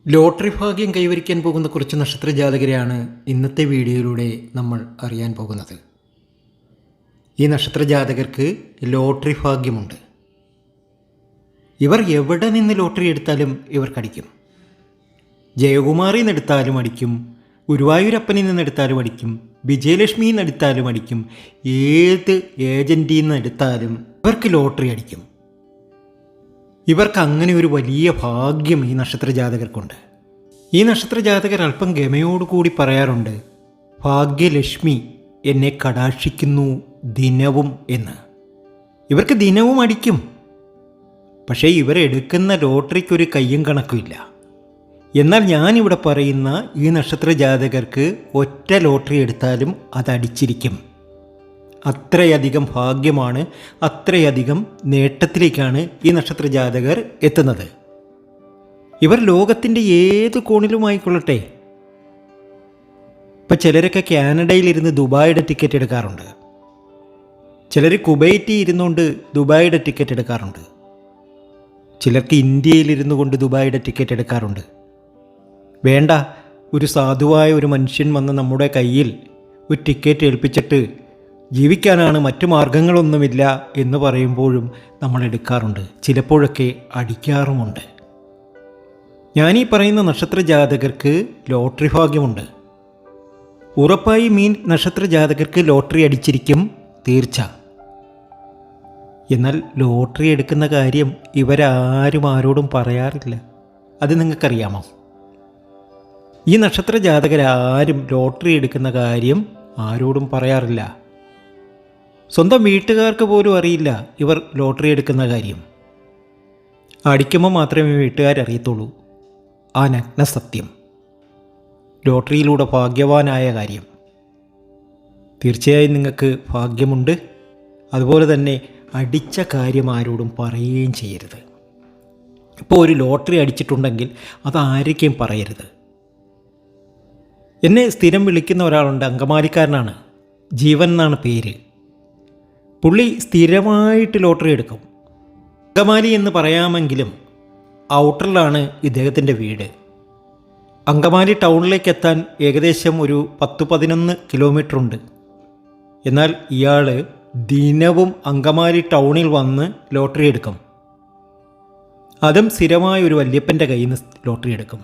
Lottery ഭാഗ്യം കൈവരിക്കാൻ പോകുന്ന കുറച്ച് നക്ഷത്ര ജാതകരെയാണ് ഇന്നത്തെ വീഡിയോയിലൂടെ നമ്മൾ അറിയാൻ പോകുന്നത്. ഈ നക്ഷത്ര ജാതകർക്ക് ലോട്ടറി ഭാഗ്യമുണ്ട്. ഇവർ എവിടെ നിന്ന് ലോട്ടറി എടുത്താലും ഇവർക്കടിക്കും. ജയകുമാറിൽ നിന്നെടുത്താലും അടിക്കും, ഗുരുവായൂരപ്പനിൽ നിന്നെടുത്താലും അടിക്കും, വിജയലക്ഷ്മിയിൽ നിന്നെടുത്താലും അടിക്കും, ഏത് ഏജൻറ്റിൽ നിന്നെടുത്താലും ഇവർക്ക് ലോട്ടറി അടിക്കും. ഇവർക്ക് അങ്ങനെ ഒരു വലിയ ഭാഗ്യം ഈ നക്ഷത്ര ജാതകർക്കുണ്ട്. ഈ നക്ഷത്ര ജാതകർ അല്പം ഗമയോടുകൂടി പറയാറുണ്ട്, ഭാഗ്യലക്ഷ്മി എന്നെ കടാക്ഷിക്കുന്നു ദിനവും എന്ന്. ഇവർക്ക് ദിനവും അടിക്കും. പക്ഷേ ഇവരെടുക്കുന്ന ലോട്ടറിക്കൊരു കയ്യും കണക്കുമില്ല. എന്നാൽ ഞാനിവിടെ പറയുന്ന ഈ നക്ഷത്ര ജാതകർക്ക് ഒറ്റ ലോട്ടറി എടുത്താലും അതടിച്ചിരിക്കും. അത്രയധികം ഭാഗ്യമാണ്, അത്രയധികം നേട്ടത്തിലേക്കാണ് ഈ നക്ഷത്ര ജാതകർ എത്തുന്നത്. ഇവർ ലോകത്തിൻ്റെ ഏത് കോണിലുമായിക്കൊള്ളട്ടെ. ഇപ്പം ചിലരൊക്കെ കാനഡയിലിരുന്ന് ദുബായിയുടെ ടിക്കറ്റ് എടുക്കാറുണ്ട്, ചിലർ കുവൈറ്റിൽ ഇരുന്നുകൊണ്ട് ദുബായിയുടെ ടിക്കറ്റ് എടുക്കാറുണ്ട്, ചിലർക്ക് ഇന്ത്യയിലിരുന്നു കൊണ്ട് ദുബായിയുടെ ടിക്കറ്റ് എടുക്കാറുണ്ട്. വേണ്ട, ഒരു സാധുവായ ഒരു മനുഷ്യൻ വന്ന് നമ്മുടെ കയ്യിൽ ഒരു ടിക്കറ്റ് ഏൽപ്പിച്ചിട്ട് ജീവിക്കാനാണ്, മറ്റു മാർഗങ്ങളൊന്നുമില്ല എന്ന് പറയുമ്പോഴും നമ്മൾ എടുക്കാറുണ്ട്, ചിലപ്പോഴൊക്കെ അടിക്കാറുമുണ്ട്. ഞാനീ പറയുന്ന നക്ഷത്ര ജാതകർക്ക് ലോട്ടറി ഭാഗ്യമുണ്ട്. ഉറപ്പായി നക്ഷത്ര ജാതകർക്ക് ലോട്ടറി അടിച്ചിരിക്കും, തീർച്ച. എന്നാൽ ലോട്ടറി എടുക്കുന്ന കാര്യം ഇവരാരും ആരോടും പറയാറില്ല. അത് നിങ്ങൾക്കറിയാമോ? ഈ നക്ഷത്ര ജാതകരാരും ലോട്ടറി എടുക്കുന്ന കാര്യം ആരോടും പറയാറില്ല. സ്വന്തം വീട്ടുകാർക്ക് പോലും അറിയില്ല ഇവർ ലോട്ടറി എടുക്കുന്ന കാര്യം. അടിക്കുമ്പോൾ മാത്രമേ വീട്ടുകാരറിയത്തുള്ളൂ ആ നഗ്ന സത്യം, ലോട്ടറിയിലൂടെ ഭാഗ്യവാനായ കാര്യം. തീർച്ചയായും നിങ്ങൾക്ക് ഭാഗ്യമുണ്ട്. അതുപോലെ തന്നെ അടിച്ച കാര്യം ആരോടും പറയുകയും ചെയ്യരുത്. ഇപ്പോൾ ഒരു ലോട്ടറി അടിച്ചിട്ടുണ്ടെങ്കിൽ അതായിരിക്കും പറയരുത്. എന്നെ സ്ഥിരം വിളിക്കുന്ന ഒരാളുണ്ട്, അങ്കമാലിക്കാരനാണ്, ജീവൻ എന്നാണ് പേര്. പുള്ളി സ്ഥിരമായിട്ട് ലോട്ടറി എടുക്കും. അങ്കമാലി എന്ന് പറയാമെങ്കിലും ഔട്ടറിലാണ് ഇദ്ദേഹത്തിൻ്റെ വീട്. അങ്കമാലി ടൗണിലേക്ക് എത്താൻ ഏകദേശം ഒരു 10-11 കിലോമീറ്റർ ഉണ്ട്. എന്നാൽ ഇയാൾ ദിനവും അങ്കമാലി ടൗണിൽ വന്ന് ലോട്ടറി എടുക്കും. അതും സ്ഥിരമായ ഒരു വല്യപ്പൻ്റെ കയ്യിൽ നിന്ന് ലോട്ടറി എടുക്കും.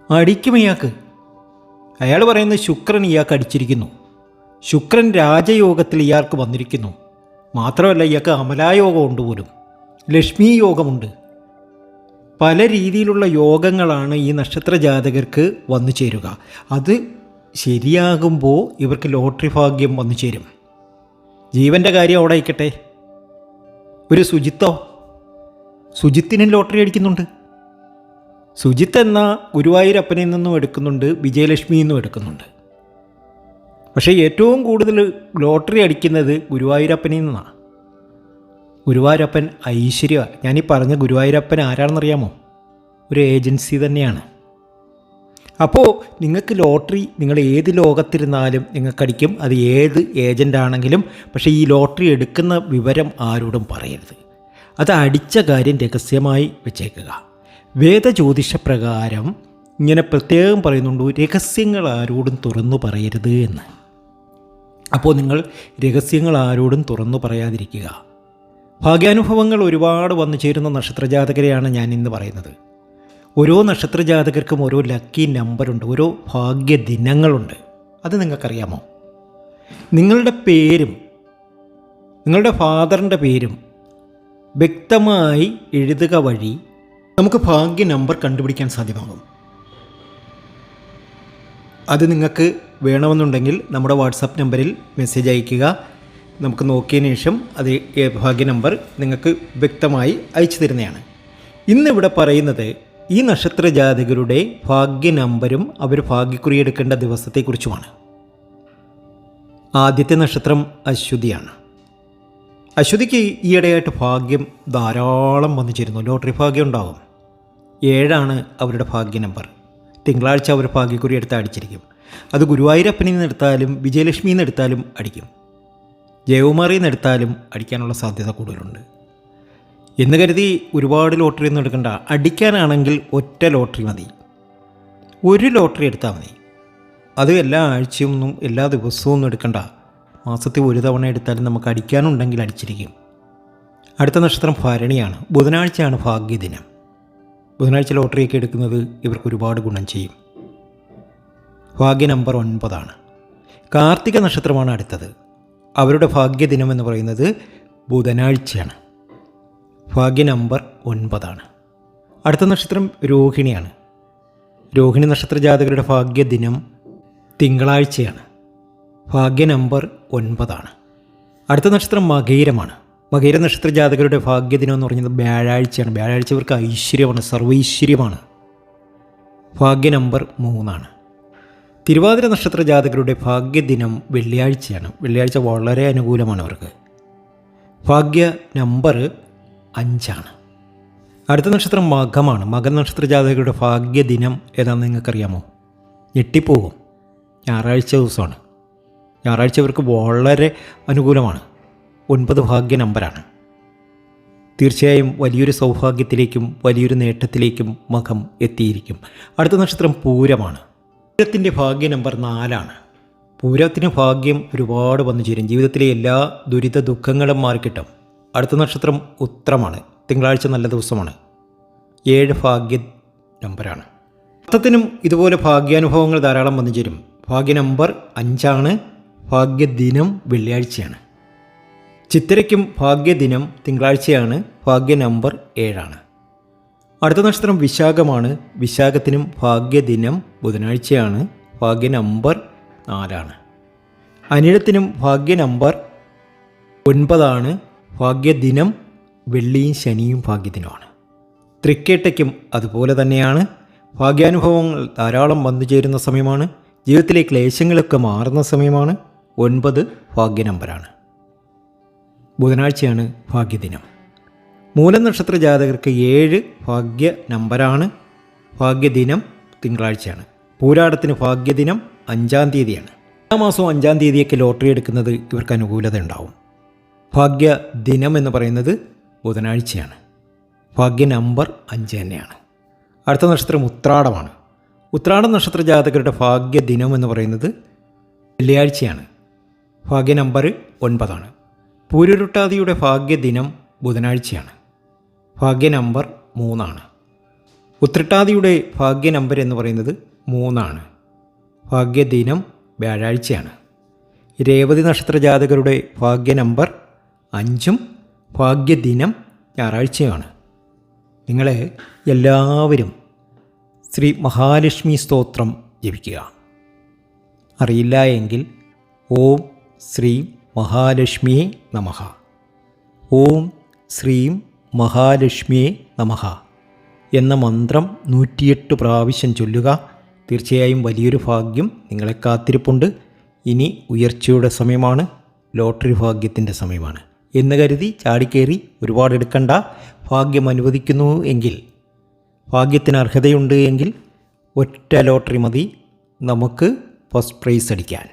അടിക്കും ഇയാൾക്ക്. അയാൾ പറയുന്നത് ശുക്രൻ ഇയാൾക്ക് അടിച്ചിരിക്കുന്നു, ശുക്രൻ രാജയോഗത്തിൽ ഇയാൾക്ക് വന്നിരിക്കുന്നു. മാത്രമല്ല ഇയാൾക്ക് അമലായോഗമുണ്ട്, പോലും ലക്ഷ്മി യോഗമുണ്ട്. പല രീതിയിലുള്ള യോഗങ്ങളാണ് ഈ നക്ഷത്ര ജാതകർക്ക് വന്നു ചേരുക. അത് ശരിയാകുമ്പോൾ ഇവർക്ക് ലോട്ടറി ഭാഗ്യം വന്നു ചേരും. ജീവൻ്റെ കാര്യം അവിടെ ആയിക്കട്ടെ. ഒരു സുജിത്തിനും ലോട്ടറി അടിക്കുന്നുണ്ട്. സുജിത്ത് എന്ന ഗുരുവായൂരപ്പനിൽ നിന്നും എടുക്കുന്നുണ്ട്, വിജയലക്ഷ്മിയിൽ നിന്നും എടുക്കുന്നുണ്ട്. പക്ഷേ ഏറ്റവും കൂടുതൽ ലോട്ടറി അടിക്കുന്നത് ഗുരുവായൂരപ്പനിൽ നിന്നാണ്. ഗുരുവായൂരപ്പൻ ഐശ്വര്യ. ഞാനീ പറഞ്ഞ ഗുരുവായൂരപ്പൻ ആരാണെന്നറിയാമോ? ഒരു ഏജൻസി തന്നെയാണ്. അപ്പോൾ നിങ്ങൾക്ക് ലോട്ടറി, നിങ്ങൾ ഏത് ലോകത്തിരുന്നാലും നിങ്ങൾക്കടിക്കും. അത് ഏത് ഏജൻ്റാണെങ്കിലും. പക്ഷേ ഈ ലോട്ടറി എടുക്കുന്ന വിവരം ആരോടും പറയരുത്. അത് അടിച്ച കാര്യം രഹസ്യമായി വെച്ചേക്കുക. വേദജ്യോതിഷപ്രകാരം ഇങ്ങനെ പ്രത്യേകം പറയുന്നുണ്ട്, രഹസ്യങ്ങൾ ആരോടും തുറന്നു പറയരുത് എന്ന്. അപ്പോൾ നിങ്ങൾ രഹസ്യങ്ങൾ ആരോടും തുറന്നു പറയാതിരിക്കുക. ഭാഗ്യാനുഭവങ്ങൾ ഒരുപാട് വന്നു ചേരുന്ന നക്ഷത്രജാതകരെയാണ് ഞാൻ ഇന്ന് പറയുന്നത്. ഓരോ നക്ഷത്രജാതകർക്കും ഓരോ ലക്കി നമ്പറുണ്ട്, ഓരോ ഭാഗ്യദിനങ്ങളുണ്ട്. അത് നിങ്ങൾക്കറിയാമോ? നിങ്ങളുടെ പേരും നിങ്ങളുടെ ഫാദറിൻ്റെ പേരും വ്യക്തമായി എഴുതുക വഴി നമുക്ക് ഭാഗ്യ നമ്പർ കണ്ടുപിടിക്കാൻ സാധ്യമാകും. അത് നിങ്ങൾക്ക് വേണമെന്നുണ്ടെങ്കിൽ നമ്മുടെ വാട്സാപ്പ് നമ്പറിൽ മെസ്സേജ് അയയ്ക്കുക. നമുക്ക് നോക്കിയതിന് ശേഷം അത് ഭാഗ്യ നമ്പർ നിങ്ങൾക്ക് വ്യക്തമായി അയച്ചു തരുന്നതാണ്. ഇന്നിവിടെ പറയുന്നത് ഈ നക്ഷത്ര ജാതകരുടെ ഭാഗ്യ നമ്പരും അവർ ഭാഗ്യക്കുറി എടുക്കേണ്ട ദിവസത്തെക്കുറിച്ചുമാണ്. ആദ്യത്തെ നക്ഷത്രം അശ്വതിയാണ്. അശ്വതിക്ക് ഈയിടെയായിട്ട് ഭാഗ്യം ധാരാളം വന്നു ചേരുന്നു. ലോട്ടറി ഭാഗ്യം ഉണ്ടാകും. 7 അവരുടെ ഭാഗ്യ നമ്പർ. തിങ്കളാഴ്ച അവർ ഭാഗ്യക്കുറി എടുത്ത് അടിച്ചിരിക്കും. അത് ഗുരുവായൂരപ്പനിൽ നിന്ന് എടുത്താലും വിജയലക്ഷ്മിയിൽ നിന്ന് എടുത്താലും അടിക്കും. ജയകുമാറിൽ നിന്ന് എടുത്താലും അടിക്കാനുള്ള സാധ്യത കൂടുതലുണ്ട്. എന്ന് കരുതി ഒരുപാട് ലോട്ടറി ഒന്നും എടുക്കണ്ട. അടിക്കാനാണെങ്കിൽ ഒറ്റ ലോട്ടറി മതി. ഒരു ലോട്ടറി എടുത്താൽ മതി. അത് എല്ലാ ആഴ്ചയൊന്നും എല്ലാ ദിവസവും ഒന്നും എടുക്കണ്ട. മാസത്തിൽ ഒരു തവണ എടുത്താലും നമുക്ക് അടിക്കാനുണ്ടെങ്കിൽ അടിച്ചിരിക്കും. അടുത്ത നക്ഷത്രം ഭരണിയാണ്. ബുധനാഴ്ചയാണ് ഭാഗ്യദിനം. ബുധനാഴ്ച ലോട്ടറിയൊക്കെ എടുക്കുന്നത് ഇവർക്ക് ഒരുപാട് ഗുണം ചെയ്യും. ഭാഗ്യ നമ്പർ 9. കാർത്തിക നക്ഷത്രമാണ് അടുത്തത്. അവരുടെ ഭാഗ്യദിനം എന്ന് പറയുന്നത് ബുധനാഴ്ചയാണ്. ഭാഗ്യ നമ്പർ 9. അടുത്ത നക്ഷത്രം രോഹിണിയാണ്. രോഹിണി നക്ഷത്ര ജാതകരുടെ ഭാഗ്യദിനം തിങ്കളാഴ്ചയാണ്. ഭാഗ്യ നമ്പർ 9. അടുത്ത നക്ഷത്രം മകയിരമാണ്. മകയിര നക്ഷത്ര ജാതകരുടെ ഭാഗ്യദിനം എന്ന് പറയുന്നത് വ്യാഴാഴ്ചയാണ്. വ്യാഴാഴ്ച ഇവർക്ക് ഐശ്വര്യമാണ്, സർവൈശ്വര്യമാണ്. ഭാഗ്യ നമ്പർ 3. തിരുവാതിര നക്ഷത്ര ജാതകരുടെ ഭാഗ്യദിനം വെള്ളിയാഴ്ചയാണ്. വെള്ളിയാഴ്ച വളരെ അനുകൂലമാണ് അവർക്ക്. ഭാഗ്യ നമ്പർ 5. അടുത്ത നക്ഷത്രം മകമാണ്. മകൻ നക്ഷത്ര ജാതകരുടെ ഭാഗ്യദിനം ഏതാണെന്ന് നിങ്ങൾക്കറിയാമോ? ഞെട്ടിപ്പോകും. ഞായറാഴ്ച ദിവസമാണ്. ഞായറാഴ്ച ഇവർക്ക് വളരെ അനുകൂലമാണ്. 9 ഭാഗ്യ നമ്പറാണ്. തീർച്ചയായും വലിയൊരു സൗഭാഗ്യത്തിലേക്കും വലിയൊരു നേട്ടത്തിലേക്കും മകം എത്തിയിരിക്കും. അടുത്ത നക്ഷത്രം പൂരമാണ്. പൂരത്തിൻ്റെ ഭാഗ്യ നമ്പർ 4. പൂരത്തിന് ഭാഗ്യം ഒരുപാട് വന്നു ചേരും. ജീവിതത്തിലെ എല്ലാ ദുരിത ദുഃഖങ്ങളും മാറിക്കിട്ടും. അടുത്ത നക്ഷത്രം ഉത്രമാണ്. തിങ്കളാഴ്ച നല്ല ദിവസമാണ്. 7 ഭാഗ്യ നമ്പറാണ്. അത്തത്തിനും ഇതുപോലെ ഭാഗ്യാനുഭവങ്ങൾ ധാരാളം വന്നു ചേരും. ഭാഗ്യ നമ്പർ 5. ഭാഗ്യദിനം വെള്ളിയാഴ്ചയാണ്. ചിത്തിരയ്ക്കും ഭാഗ്യദിനം തിങ്കളാഴ്ചയാണ്. ഭാഗ്യ നമ്പർ 7. അടുത്ത നക്ഷത്രം വിശാഖമാണ്. വിശാഖത്തിനും ഭാഗ്യദിനം ബുധനാഴ്ചയാണ്. ഭാഗ്യ നമ്പർ 4. അനിഴത്തിനും ഭാഗ്യ നമ്പർ 9. ഭാഗ്യദിനം വെള്ളിയും ശനിയും ഭാഗ്യദിനമാണ്. തൃക്കേട്ടയ്ക്കും അതുപോലെ തന്നെയാണ്. ഭാഗ്യാനുഭവങ്ങൾ ധാരാളം വന്നു ചേരുന്ന സമയമാണ്. ജീവിതത്തിലെ ക്ലേശങ്ങളൊക്കെ മാറുന്ന സമയമാണ്. 9 ഭാഗ്യ നമ്പറാണ്. ബുധനാഴ്ചയാണ് ഭാഗ്യദിനം. മൂലം നക്ഷത്ര ജാതകർക്ക് 7 ഭാഗ്യ നമ്പറാണ്. ഭാഗ്യദിനം തിങ്കളാഴ്ചയാണ്. പൂരാടത്തിന് ഭാഗ്യദിനം 5-ാം തീയതിയാണ്. എല്ലാ മാസവും 5-ാം തീയതിയൊക്കെ ലോട്ടറി എടുക്കുന്നത് ഇവർക്ക് അനുകൂലത ഉണ്ടാവും. ഭാഗ്യ ദിനം എന്ന് പറയുന്നത് ബുധനാഴ്ചയാണ്. ഭാഗ്യ നമ്പർ 5 തന്നെയാണ്. അടുത്ത നക്ഷത്രം ഉത്രാടമാണ്. ഉത്രാടം നക്ഷത്ര ജാതകരുടെ ഭാഗ്യ ദിനം എന്ന് പറയുന്നത് വെള്ളിയാഴ്ചയാണ്. ഭാഗ്യ നമ്പർ 9. പൂരുരുട്ടാതിയുടെ ഭാഗ്യദിനം ബുധനാഴ്ചയാണ്. ഭാഗ്യ നമ്പർ 3. ഉത്രട്ടാതിയുടെ ഭാഗ്യ നമ്പർ എന്ന് പറയുന്നത് 3. ഭാഗ്യദിനം വ്യാഴാഴ്ചയാണ്. രേവതി നക്ഷത്ര ജാതകരുടെ ഭാഗ്യ നമ്പർ 5. ഭാഗ്യദിനം ഞായറാഴ്ചയാണ്. നിങ്ങളെ എല്ലാവരും ശ്രീ മഹാലക്ഷ്മി സ്തോത്രം ജപിക്കുക. അറിയില്ല എങ്കിൽ ഓം ശ്രീം മഹാലക്ഷ്മിയെ നമഃ, ഓം ശ്രീം മഹാലക്ഷ്മിയെ നമഃ എന്ന മന്ത്രം 108 പ്രാവശ്യം ചൊല്ലുക. തീർച്ചയായും വലിയൊരു ഭാഗ്യം നിങ്ങളെ കാത്തിരിപ്പുണ്ട്. ഇനി ഉയർച്ചയുടെ സമയമാണ്. ലോട്ടറി ഭാഗ്യത്തിൻ്റെ സമയമാണ് എന്ന് കരുതി ചാടിക്കേറി ഒരുപാട് എടുക്കണ്ട. ഭാഗ്യം അനുവദിക്കുന്നു എങ്കിൽ, ഭാഗ്യത്തിന് അർഹതയുണ്ട് എങ്കിൽ ഒറ്റ ലോട്ടറി മതി നമുക്ക് ഫസ്റ്റ് പ്രൈസ് അടിക്കാൻ.